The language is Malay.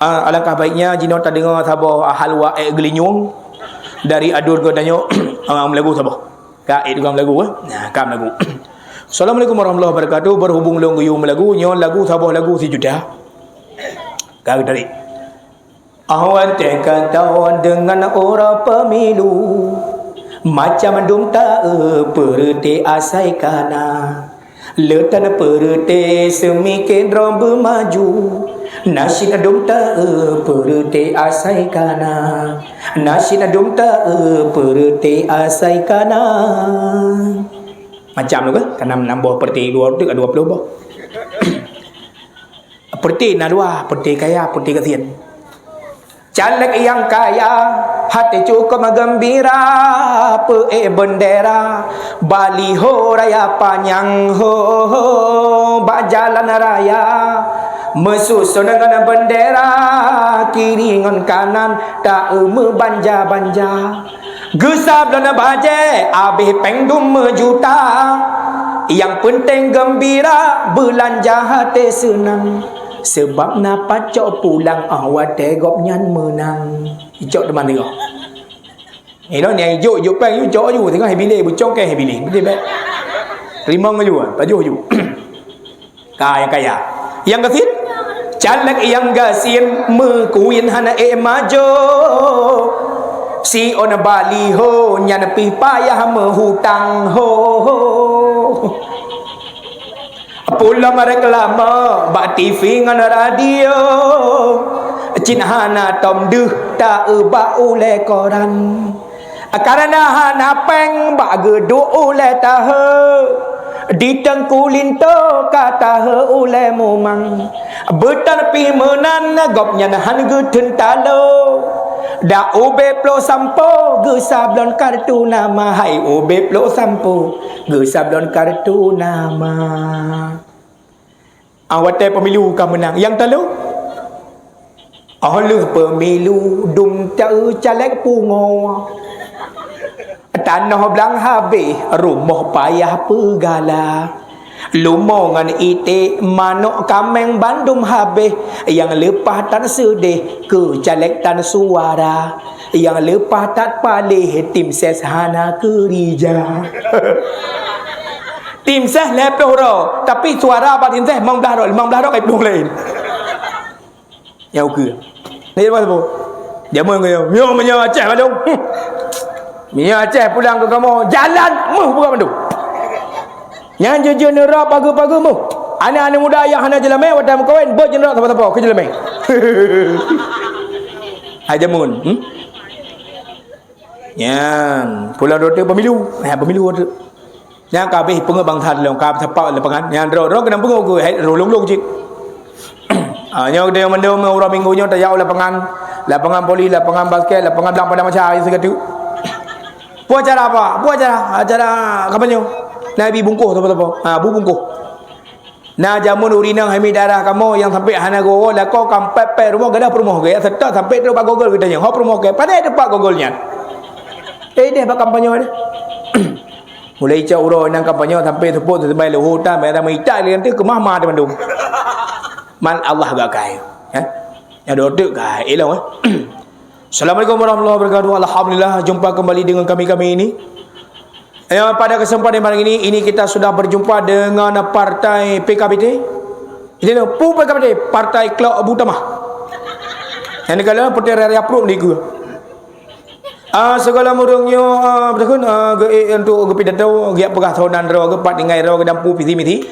Alangkah baiknya jino tak dengar sabah halwa gelinyung dari adur ke danyo melagu sabah. Ka juga melagu Nah, ka melagu. Assalamualaikum warahmatullahi wabarakatuh. Berhubung long guyu melagu nyo lagu sabah lagu si judah. Ka dari. Awan tekatan dengan orang pemilu macam dum tak perte asai kana letan perte semikin rombe maju nasina dum tak perte asai kana nasina dum tak perte asai kana macam tu kan nambah perti 20 ke 20 bah perti na dua perti kaya perti kasihan caleg yang kaya hati cukup gembira bendera baliho raya panjang bajalan raya mesusun dengan bendera kiri dengan kanan tak banja-banja gesab dan baje habis pengdum juta yang penting gembira belanja hati senang sebab napa cok pulang awak tegop nyan menang cok teman tengok ni lo ni juk peng juk cok ju tengok hebile bu cok ke hebile betul bet rimang ju baju ju kaya yang kesin caleg yang gasin mekuin hana majo si on Bali ho nyan pi payah menghutang ho pulang reklama bak TV ngan radio cinhana tom deh tak ba oleh koran karena hana peng bak gedu oleh tah di tengkulin to kata oleh momang betan pi menan gopnya han geden talo da obe plo sampo ge sablon kartu nama hai obe plo sampo ge sablon kartu nama awate pemilu kan menang yang telu oleh pemilu dum tau caleg pungo tanah belang habis rumah payah pegala lumongan ite manok kameng Bandung habis yang lepas tan sedih ke caleg tan suara yang lepas tak palih tim ses hana kerja tim ses lepas ro tapi suara batin ses 15 ro kai plung lain ya ke ni apa tu dia mau ngyo menyo Aceh Bandung Mia Aceh pulang ke kamu jalan bukan Bandung yang jeje nerap pagi-pagi mu anak-anak muda ayah hana jelame wadah mukawin berjenerak apa-apa ke jelame ajamun yang pulang rote pemilu pemilu rote yang kabeh pengebang tan long kab tapak lapangan yang ro kena pengu ke rolong-long cik yang dia mendom orang minggunya tak jauh lapangan poli lapangan basket lapangan belang pada macam hari segatu buat acara apa acara kampanye Nabi bungkuh apa bu bungkuh na jamun urinang hami darah kamu yang sampai hana go la ko kam pepe rumah gadah rumah ge serta sampai tu pak gogol kita yang hop rumah ge pandai depak gogolnya dia pak kampanye dia mulai cak uro nang kampanye sampai tepuk terbaik le hutan mai ramai tak le nanti ke mama di Bandung man Allah gak kai ya dodek kai elok Assalamualaikum warahmatullahi wabarakatuh. Alhamdulillah jumpa kembali dengan kami ini. Pada kesempatan hari ini kita sudah berjumpa dengan partai PKBT. Ini PKBT, Partai Kelab Abu Tamah. Yang dikala partai raya approve ni ke. Segala murungnya betul untuk pidato giat pegah tahunan ro ke pat dengan ro ke dampu piti